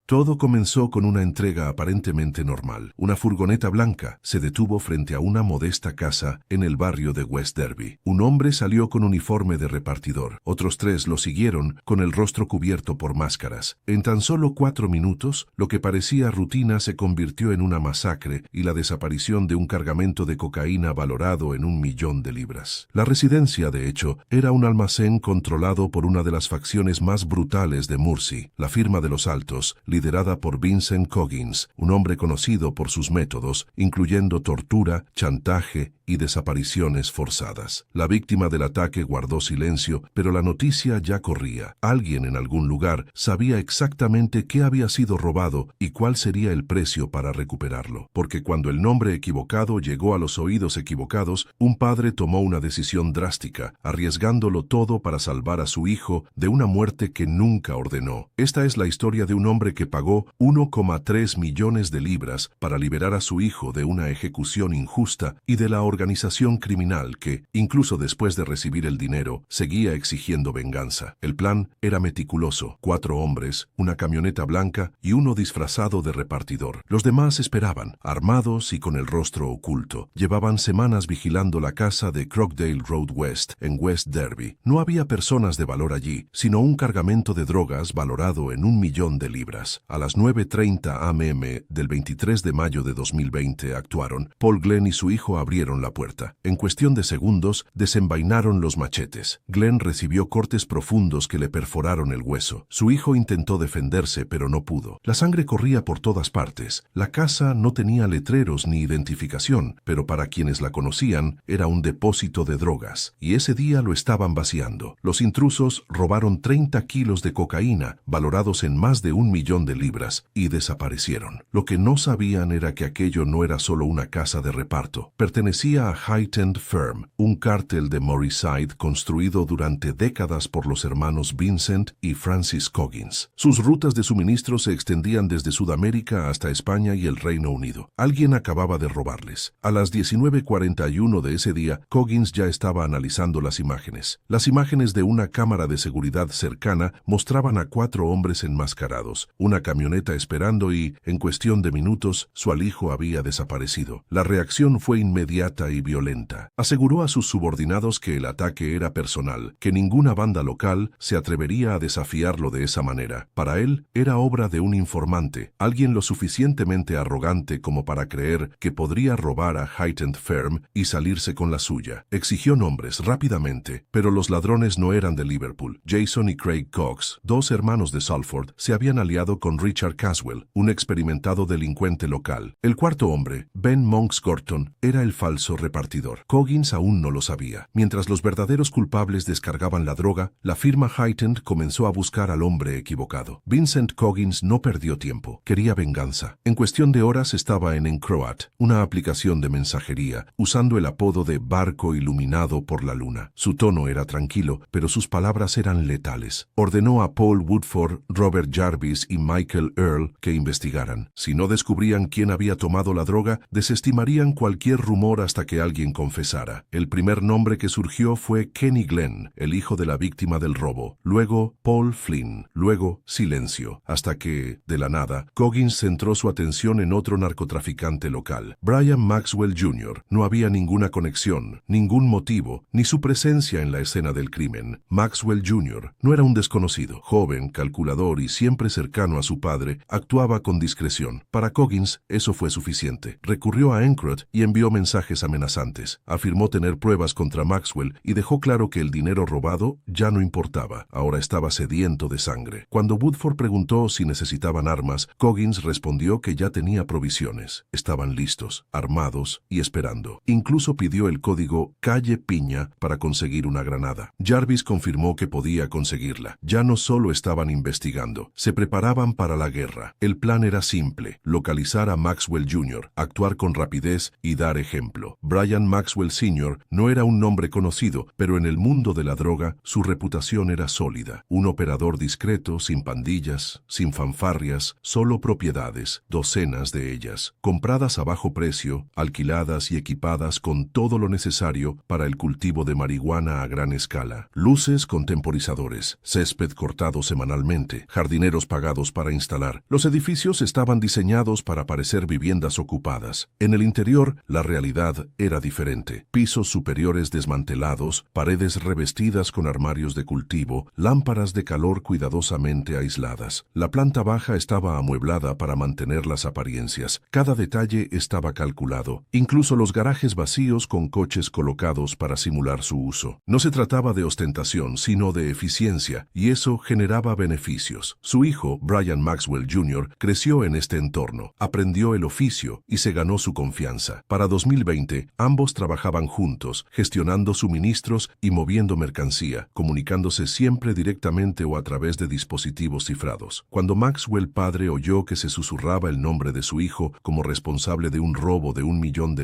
Todo comenzó con una entrega aparentemente normal. Una furgoneta blanca se detuvo frente a una modesta casa en el barrio de West Derby. Un hombre salió con uniforme de repartidor. Otros 3 lo siguieron con el rostro cubierto por máscaras. En tan solo 4 minutos, lo que parecía rutina se convirtió en una masacre y la desaparición de un cargamento de cocaína valorado en 1 millón de libras. La residencia, de hecho, era un almacén controlado por una de las facciones más brutales de Murcie, la firma de los Altos, liderada por Vincent Coggins, un hombre conocido por sus métodos, incluyendo tortura, chantaje y desapariciones forzadas. La víctima del ataque guardó silencio, pero la noticia ya corría. Alguien en algún lugar sabía exactamente qué había sido robado y cuál sería el precio para recuperarlo. Porque cuando el nombre equivocado llegó a los oídos equivocados, un padre tomó una decisión drástica, arriesgándolo todo para salvar a su hijo de una muerte que nunca ordenó. Esta es la historia de un hombre que pagó 1,3 millones de libras para liberar a su hijo de una ejecución injusta y de la organización criminal que, incluso después de recibir el dinero, seguía exigiendo venganza. El plan era meticuloso: 4 hombres, una camioneta blanca y uno disfrazado de repartidor. Los demás esperaban, armados y con el rostro oculto. Llevaban semanas vigilando la casa de Crocdale Road West, en West Derby. No había personas de valor allí, sino un cargamento de drogas valorado en 1 millón de libras. A las 9:30 am del 23 de mayo de 2020 actuaron. Paul Glenn y su hijo abrieron la puerta. En cuestión de segundos, desenvainaron los machetes. Glenn recibió cortes profundos que le perforaron el hueso. Su hijo intentó defenderse, pero no pudo. La sangre corría por todas partes. La casa no tenía letreros ni identificación, pero para quienes la conocían, era un depósito de drogas. Y ese día lo estaban vaciando. Los intrusos robaron 30 kilos de cocaína, valorados en más de 1 millón de libras, y desaparecieron. Lo que no sabían era que aquello no era solo una casa de reparto. Pertenecía a High-End Firm, un cártel de Morriside construido durante décadas por los hermanos Vincent y Francis Coggins. Sus rutas de suministro se extendían desde Sudamérica hasta España y el Reino Unido. Alguien acababa de robarles. A las 19:41 de ese día, Coggins ya estaba analizando las imágenes. Las imágenes de una cámara de seguridad cercana mostraban a 4 hombres enmascarados, una camioneta esperando y, en cuestión de minutos, su alijo había desaparecido. La reacción fue inmediata y violenta. Aseguró a sus subordinados que el ataque era personal, que ninguna banda local se atrevería a desafiarlo de esa manera. Para él, era obra de un informante, alguien lo suficientemente arrogante como para creer que podría robar a High-End Firm y salirse con la suya. Exigió nombres rápidamente, pero los ladrones no eran de Liverpool. Jason y Craig Cox, 2 hermanos de Salford, se habían aliado con Richard Caswell, un experimentado delincuente local. El cuarto hombre, Ben Monks Gorton, era el falso repartidor. Coggins aún no lo sabía. Mientras los verdaderos culpables descargaban la droga, la firma High-End comenzó a buscar al hombre equivocado. Vincent Coggins no perdió tiempo. Quería venganza. En cuestión de horas estaba en Encroat, una aplicación de mensajería, usando el apodo de barco iluminado por la luna. Su tono era tranquilo, pero sus palabras eran letales. Ordenó a Paul Woodford, Robert Jarvis y Michael Earl que investigaran. Si no descubrían quién había tomado la droga, desestimarían cualquier rumor hasta que alguien confesara. El primer nombre que surgió fue Kenny Glenn, el hijo de la víctima del robo. Luego, Paul Flynn. Luego, silencio. Hasta que, de la nada, Coggins centró su atención en otro narcotraficante local, Brian Maxwell Jr. No había ninguna conexión, ningún motivo, ni su presencia en la escena del crimen. Maxwell Jr. no era un desconocido. Joven, calculador y siempre cercano a su padre, actuaba con discreción. Para Coggins, eso fue suficiente. Recurrió a Encroat y envió mensajes amenazantes. Afirmó tener pruebas contra Maxwell y dejó claro que el dinero robado ya no importaba. Ahora estaba sediento de sangre. Cuando Woodford preguntó si necesitaban armas, Coggins respondió que ya tenía provisiones. Estaban listos, armados y esperando. Incluso pidió el código Calle Piña para conseguir una granada. Jarvis confirmó que podía conseguirla. Ya no solo estaban investigando, se preparaban para la guerra. El plan era simple: localizar a Maxwell Jr., actuar con rapidez y dar ejemplo. Brian Maxwell Sr. no era un nombre conocido, pero en el mundo de la droga su reputación era sólida. Un operador discreto, sin pandillas, sin fanfarrias, solo propiedades, docenas de ellas, compradas a bajo precio, alquiladas y equipadas con todo lo necesario para el cultivo de marihuana a gran escala. Luces con temporizadores, césped cortado semanalmente, jardineros pagados para instalar. Los edificios estaban diseñados para parecer viviendas ocupadas. En el interior, la realidad era diferente. Pisos superiores desmantelados, paredes revestidas con armarios de cultivo, lámparas de calor cuidadosamente aisladas. La planta baja estaba amueblada para mantener las apariencias. Cada detalle estaba calculado, incluso los garajes vacíos con coches colocados para simular su uso. No se trataba de ostentación, sino de eficiencia, y eso generaba beneficios. Su hijo, Brian Maxwell Jr., creció en este entorno, aprendió el oficio y se ganó su confianza. Para 2020, ambos trabajaban juntos, gestionando suministros y moviendo mercancía, comunicándose siempre directamente o a través de dispositivos cifrados. Cuando Maxwell padre oyó que se susurraba el nombre de su hijo como responsable de un robo de $1 millón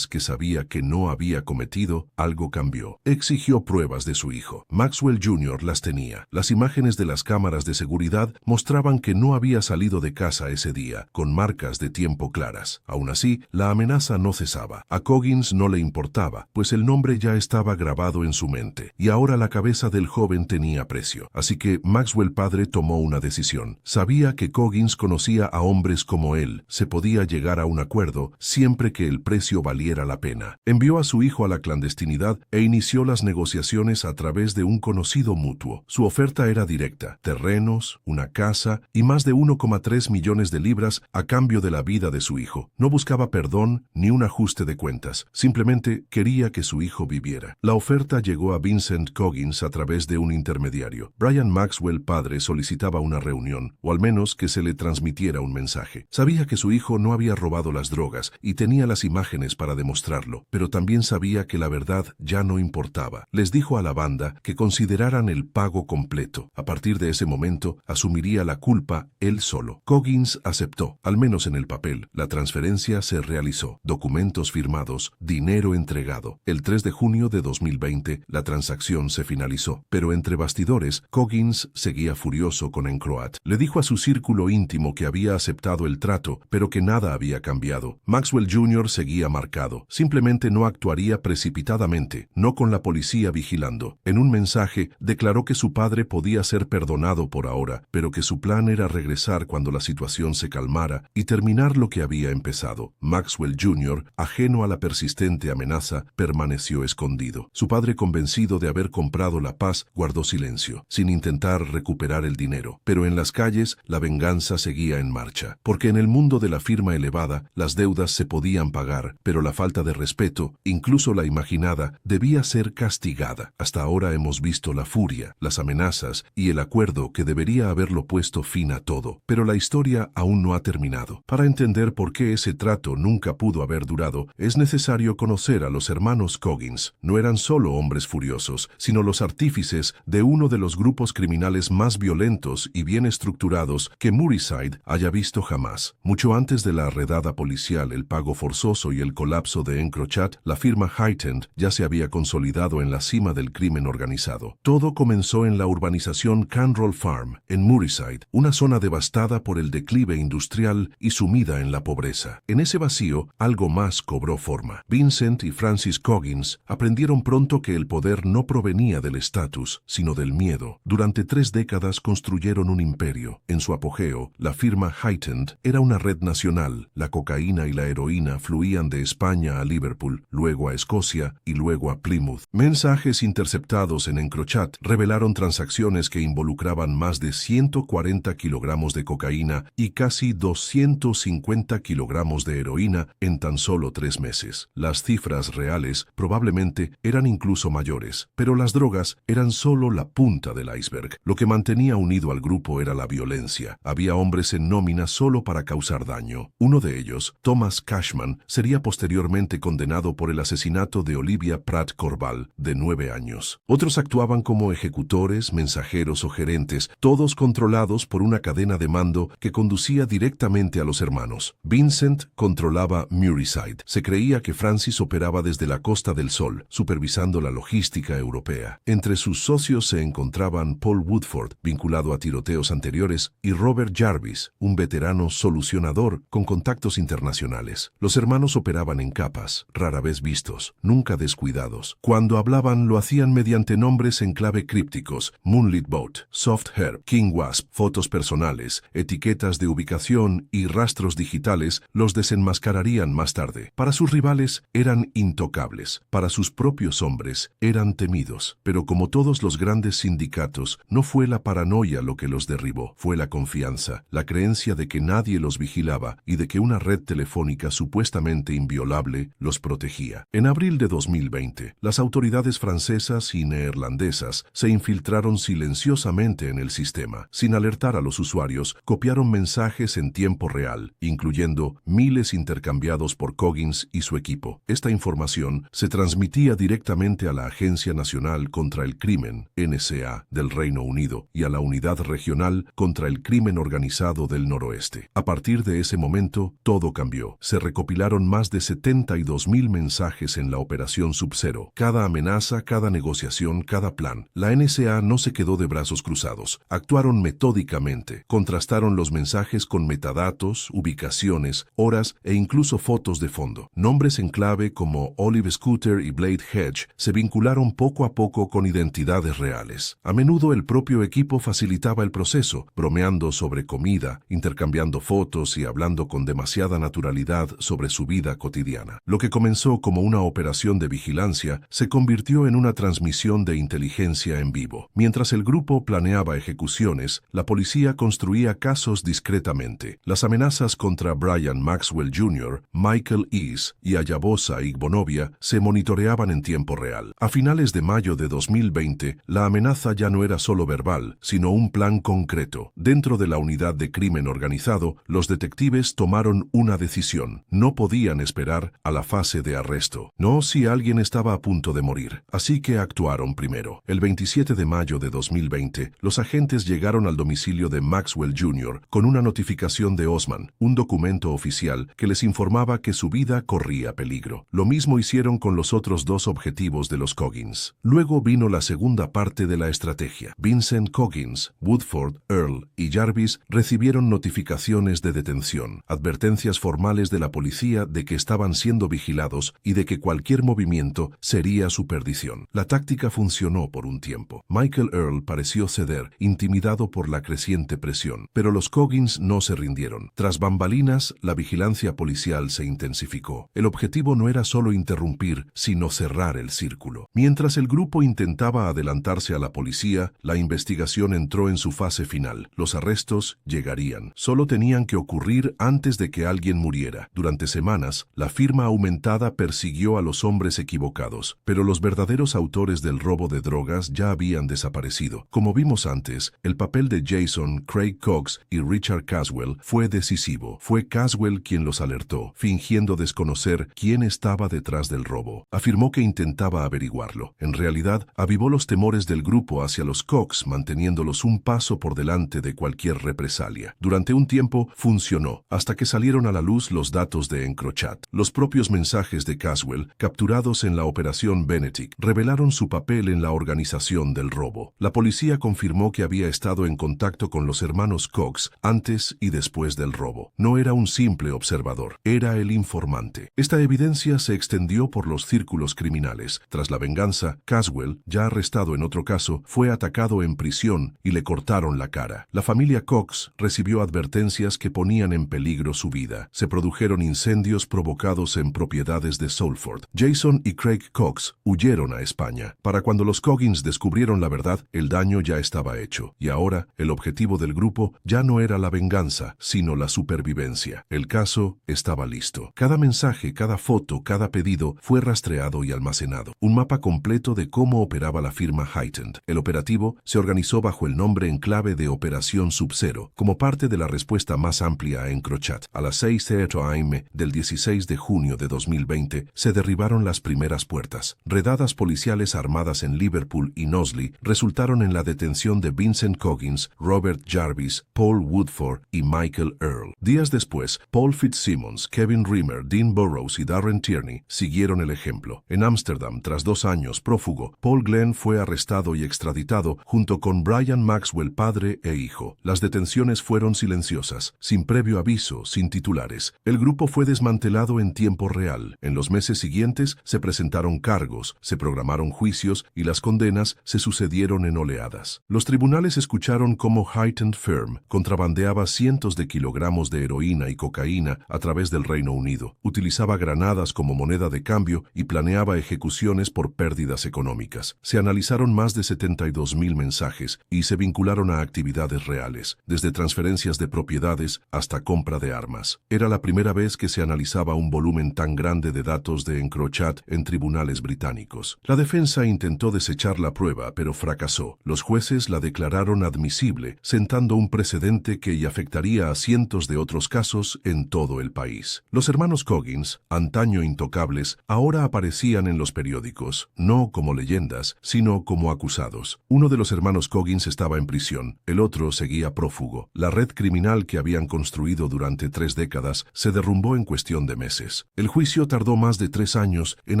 que sabía que no había cometido, algo cambió. Exigió pruebas de su hijo. Maxwell Jr. las tenía. Las imágenes de las cámaras de seguridad mostraban que no había salido de casa ese día, con marcas de tiempo claras. Aún así, la amenaza no cesaba. A Coggins no le importaba, pues el nombre ya estaba grabado en su mente, y ahora la cabeza del joven tenía precio. Así que Maxwell padre tomó una decisión. Sabía que Coggins conocía a hombres como él. Se podía llegar a un acuerdo siempre que el precio valiera la pena. Envió a su hijo a la clandestinidad e inició las negociaciones a través de un conocido mutuo. Su oferta era directa: terrenos, una casa y más de 1,3 millones de libras a cambio de la vida de su hijo. No buscaba perdón ni un ajuste de cuentas, simplemente quería que su hijo viviera. La oferta llegó a Vincent Coggins a través de un intermediario. Brian Maxwell padre solicitaba una reunión, o al menos que se le transmitiera un mensaje. Sabía que su hijo no había robado las drogas y tenía las imágenes para demostrarlo, pero también sabía que la verdad ya no importaba. Les dijo a la banda que consideraran el pago completo. A partir de ese momento, asumiría la culpa él solo. Coggins aceptó, al menos en el papel. La transferencia se realizó. Documentos firmados, dinero entregado. El 3 de junio de 2020, la transacción se finalizó. Pero entre bastidores, Coggins seguía furioso con Encroat. Le dijo a su círculo íntimo que había aceptado el trato, pero que nada había cambiado. Maxwell Jr. seguía marcado. Simplemente no actuaría precipitadamente, no con la policía vigilando. En un mensaje, declaró que su padre podía ser perdonado por ahora, pero que su plan era regresar cuando la situación se calmara y terminar lo que había empezado. Maxwell Jr., ajeno a la persistente amenaza, permaneció escondido. Su padre, convencido de haber comprado la paz, guardó silencio, sin intentar recuperar el dinero. Pero en las calles, la venganza seguía en marcha, porque en el mundo de la firma elevada, las deudas se podían pagar, pero la falta de respeto, incluso la imaginada, debía ser castigada. Hasta ahora hemos visto la furia, las amenazas y el acuerdo que debería haberlo puesto fin a todo. Pero la historia aún no ha terminado. Para entender por qué ese trato nunca pudo haber durado, es necesario conocer a los hermanos Coggins. No eran solo hombres furiosos, sino los artífices de uno de los grupos criminales más violentos y bien estructurados que Murryside haya visto jamás. Mucho antes de la redada policial, el pago forzoso y el colapso de Encrochat, la firma Heightened ya se había consolidado en la cima del crimen organizado. Todo comenzó en la urbanización Canroll Farm, en Murryside, una zona devastada por el declive industrial y sumida en la pobreza. En ese vacío, algo más cobró forma. Vincent y Francis Coggins aprendieron pronto que el poder no provenía del estatus, sino del miedo. Durante 3 décadas construyeron un imperio. En su apogeo, la firma Heightened era una red nacional. La cocaína y la heroína fluían de España a Liverpool, luego a Escocia y luego a Plymouth. Mensajes interceptados en Encrochat revelaron transacciones que involucraban más de 140 kilogramos de cocaína y casi 250 kilogramos de heroína en tan solo 3 meses. Las cifras reales probablemente eran incluso mayores, pero las drogas eran solo la punta del iceberg. Lo que mantenía unido al grupo era la violencia. Había hombres en nómina solo para causar daño. Uno de ellos, Thomas Cashman, sería posteriormente condenado por el asesinato de Olivia Pratt Corval, de 9 años. Otros actuaban como ejecutores, mensajeros o gerentes, todos controlados por una cadena de mando que conducía directamente a los hermanos. Vincent controlaba Murryside. Se creía que que Francis operaba desde la Costa del Sol, supervisando la logística europea. Entre sus socios se encontraban Paul Woodford, vinculado a tiroteos anteriores, y Robert Jarvis, un veterano solucionador con contactos internacionales. Los hermanos operaban en capas, rara vez vistos, nunca descuidados. Cuando hablaban lo hacían mediante nombres en clave crípticos: Moonlit Boat, Soft Herb, King Wasp, fotos personales, etiquetas de ubicación y rastros digitales los desenmascararían más tarde. Para sus rivales eran intocables, para sus propios hombres eran temidos. Pero como todos los grandes sindicatos, no fue la paranoia lo que los derribó, fue la confianza, la creencia de que nadie los vigilaba y de que una red telefónica supuestamente inviolable los protegía. En abril de 2020, las autoridades francesas y neerlandesas se infiltraron silenciosamente en el sistema. Sin alertar a los usuarios, copiaron mensajes en tiempo real, incluyendo miles intercambiados por Coggins y su equipo. Esta información se transmitía directamente a la Agencia Nacional contra el Crimen, NSA, del Reino Unido, y a la Unidad Regional contra el Crimen Organizado del Noroeste. A partir de ese momento, todo cambió. Se recopilaron más de 72.000 mensajes en la Operación Sub-Zero. Cada amenaza, cada negociación, cada plan. La NSA no se quedó de brazos cruzados. Actuaron metódicamente. Contrastaron los mensajes con metadatos, ubicaciones, horas e incluso fotos de fondo. Nombres en clave como Olive Scooter y Blade Hedge se vincularon poco a poco con identidades reales. A menudo el propio equipo facilitaba el proceso, bromeando sobre comida, intercambiando fotos y hablando con demasiada naturalidad sobre su vida cotidiana. Lo que comenzó como una operación de vigilancia se convirtió en una transmisión de inteligencia en vivo. Mientras el grupo planeaba ejecuciones, la policía construía casos discretamente. Las amenazas contra Brian Maxwell Jr., Michael East y Ayabosa Igbonovia se monitoreaban en tiempo real. A finales de mayo de 2020, la amenaza ya no era solo verbal, sino un plan concreto. Dentro de la unidad de crimen organizado, los detectives tomaron una decisión. No podían esperar a la fase de arresto. No si alguien estaba a punto de morir. Así que actuaron primero. El 27 de mayo de 2020, los agentes llegaron al domicilio de Maxwell Jr. con una notificación de Osman, un documento oficial que les informaba que su vida corría peligro. Lo mismo hicieron con los otros dos objetivos de los Coggins. Luego vino la segunda parte de la estrategia. Vincent Coggins, Woodford, Earl y Jarvis recibieron notificaciones de detención, advertencias formales de la policía de que estaban siendo vigilados y de que cualquier movimiento sería su perdición. La táctica funcionó por un tiempo. Michael Earl pareció ceder, intimidado por la creciente presión, pero los Coggins no se rindieron. Tras bambalinas, la vigilancia policial se intensificó. El objetivo no era solo interrumpir, sino cerrar el círculo. Mientras el grupo intentaba adelantarse a la policía, la investigación entró en su fase final. Los arrestos llegarían. Solo tenían que ocurrir antes de que alguien muriera. Durante semanas, la firma aumentada persiguió a los hombres equivocados, pero los verdaderos autores del robo de drogas ya habían desaparecido. Como vimos antes, el papel de Jason, Craig Cox y Richard Caswell fue decisivo. Fue Caswell quien los alertó, fingiendo desconocer quién estaba detrás del robo. Afirmó que intentaba averiguarlo. En realidad, avivó los temores del grupo hacia los Cox, manteniéndolos un paso por delante de cualquier represalia. Durante un tiempo funcionó, hasta que salieron a la luz los datos de EncroChat. Los propios mensajes de Caswell, capturados en la Operación Benedict, revelaron su papel en la organización del robo. La policía confirmó que había estado en contacto con los hermanos Cox antes y después del robo. No era un simple observador, era el informante. Esta evidencia se extendió por los círculos criminales. Tras la venganza, Caswell, ya arrestado en otro caso, fue atacado en prisión y le cortaron la cara. La familia Cox recibió advertencias que ponían en peligro su vida. Se produjeron incendios provocados en propiedades de Salford. Jason y Craig Cox huyeron a España. Para cuando los Coggins descubrieron la verdad, el daño ya estaba hecho. Y ahora, el objetivo del grupo ya no era la venganza, sino la supervivencia. El caso estaba listo. Cada mensaje, cada foto, cada pedido fue rastreado y almacenado. Un mapa completo de cómo operaba la firma Heightened. El operativo se organizó bajo el nombre en clave de Operación Sub-Zero, como parte de la respuesta más amplia a EncroChat. A las 6:00 am del 16 de junio de 2020 se derribaron las primeras puertas. Redadas policiales armadas en Liverpool y Knowsley resultaron en la detención de Vincent Coggins, Robert Jarvis, Paul Woodford y Michael Earl. Días después, Paul Fitzsimmons, Kevin Rimmer, Dean Burrows Burroughs y Darren Tierney siguieron el ejemplo. En Ámsterdam, tras 2 años prófugo, Paul Glenn fue arrestado y extraditado junto con Brian Maxwell padre e hijo. Las detenciones fueron silenciosas, sin previo aviso, sin titulares. El grupo fue desmantelado en tiempo real. En los meses siguientes se presentaron cargos, se programaron juicios y las condenas se sucedieron en oleadas. Los tribunales escucharon cómo Heightened Firm contrabandeaba cientos de kilogramos de heroína y cocaína a través del Reino Unido, utilizaba granadas como moneda de cambio y planeaba ejecuciones por pérdidas económicas. Se analizaron más de 72.000 mensajes y se vincularon a actividades reales, desde transferencias de propiedades hasta compra de armas. Era la primera vez que se analizaba un volumen tan grande de datos de EncroChat en tribunales británicos. La defensa intentó desechar la prueba, pero fracasó. Los jueces la declararon admisible, sentando un precedente que afectaría a cientos de otros casos en todo el país. Los hermanos Coggins, antaño intocables, ahora aparecían en los periódicos, no como leyendas, sino como acusados. Uno de los hermanos Coggins estaba en prisión, el otro seguía prófugo. La red criminal que habían construido durante 3 décadas se derrumbó en cuestión de meses. El juicio tardó más de 3 años en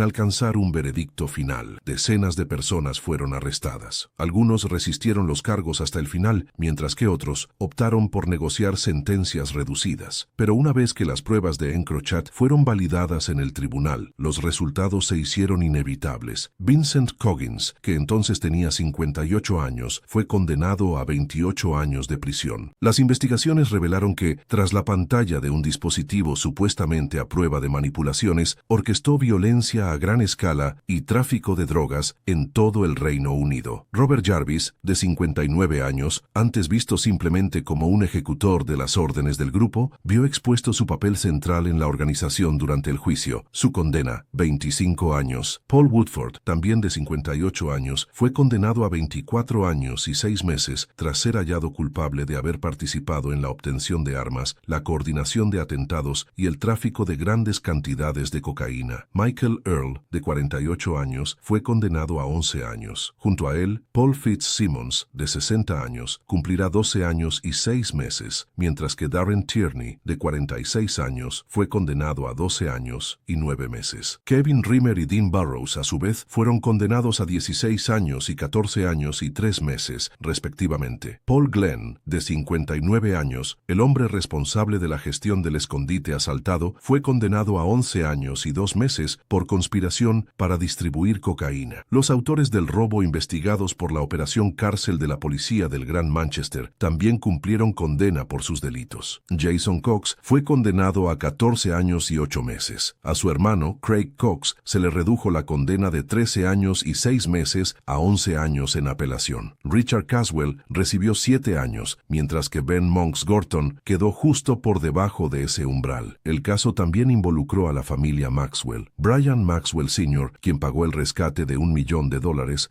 alcanzar un veredicto final. Decenas de personas fueron arrestadas. Algunos resistieron los cargos hasta el final, mientras que otros optaron por negociar sentencias reducidas. Pero una vez que las pruebas de EncroChat fueron validadas en el tribunal, los resultados se hicieron inevitables. Vincent Coggins, que entonces tenía 58 años, fue condenado a 28 años de prisión. Las investigaciones revelaron que, tras la pantalla de un dispositivo supuestamente a prueba de manipulaciones, orquestó violencia a gran escala y tráfico de drogas en todo el Reino Unido. Robert Jarvis, de 59 años, antes visto simplemente como un ejecutor de las órdenes del grupo, vio expuesto su papel central en la organización durante el juicio. Su condena, 25 años. Paul Woodford, también de 58 años, fue condenado a 24 años y 6 meses tras ser hallado culpable de haber participado en la obtención de armas, la coordinación de atentados y el tráfico de grandes cantidades de cocaína. Michael Earl, de 48 años, fue condenado a 11 años. Junto a él, Paul Fitzsimmons, de 60 años, cumplirá 12 años y 6 meses, mientras que Darren Tierney, de 46 años, fue condenado a 12 años y 9 meses. Kevin Rimmer y Dean Burroughs, a su vez, fueron condenados a 16 años y 14 años y 3 meses, respectivamente. Paul Glenn, de 59 años, el hombre responsable de la gestión del escondite asaltado, fue condenado a 11 años y 2 meses por conspiración para distribuir cocaína. Los autores del robo investigados por la Operación Cárcel de la Policía del Gran Manchester también cumplieron condena por sus delitos. Jason Cox fue condenado a 14 años y 8 meses. A su hermano, Craig Cox, se le redujo la condena de 13 años y 6 meses a 11 años en apelación. Richard Caswell recibió 7 años, mientras que Ben Monks Gorton quedó justo por debajo de ese umbral. El caso también involucró a la familia Maxwell. Brian Maxwell Sr., quien pagó el rescate de $1 millón,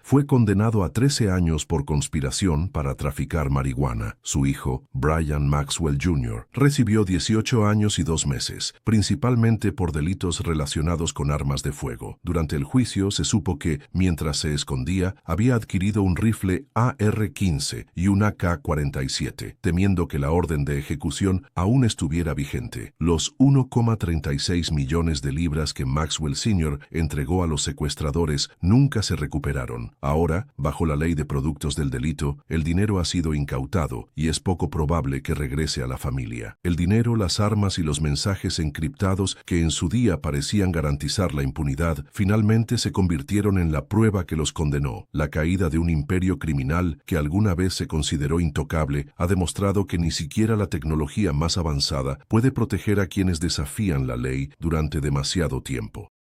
fue condenado a 13 años por conspiración para traficar marihuana. Su hijo, Brian Maxwell Jr., recibió 18 años y 2 meses, principalmente por delitos relacionados con armas de fuego. Durante el juicio se supo que, mientras se escondía, había adquirido un rifle AR-15 y un AK-47, temiendo que la orden de ejecución aún estuviera vigente. Los 1,36 millones de libras que Maxwell Sr. entregó a los secuestradores nunca se recuperaron. Ahora, bajo la ley de productos del delito, el dinero ha sido incautado y es poco probable que regrese a la familia. El dinero, las armas y los mensajes encriptados que en su día parecían garantizar la impunidad, finalmente se convirtieron en la prueba que los condenó. La caída de un imperio criminal que alguna vez se consideró intocable ha demostrado que ni siquiera la tecnología más avanzada puede proteger a quienes desafían la ley durante demasiado tiempo.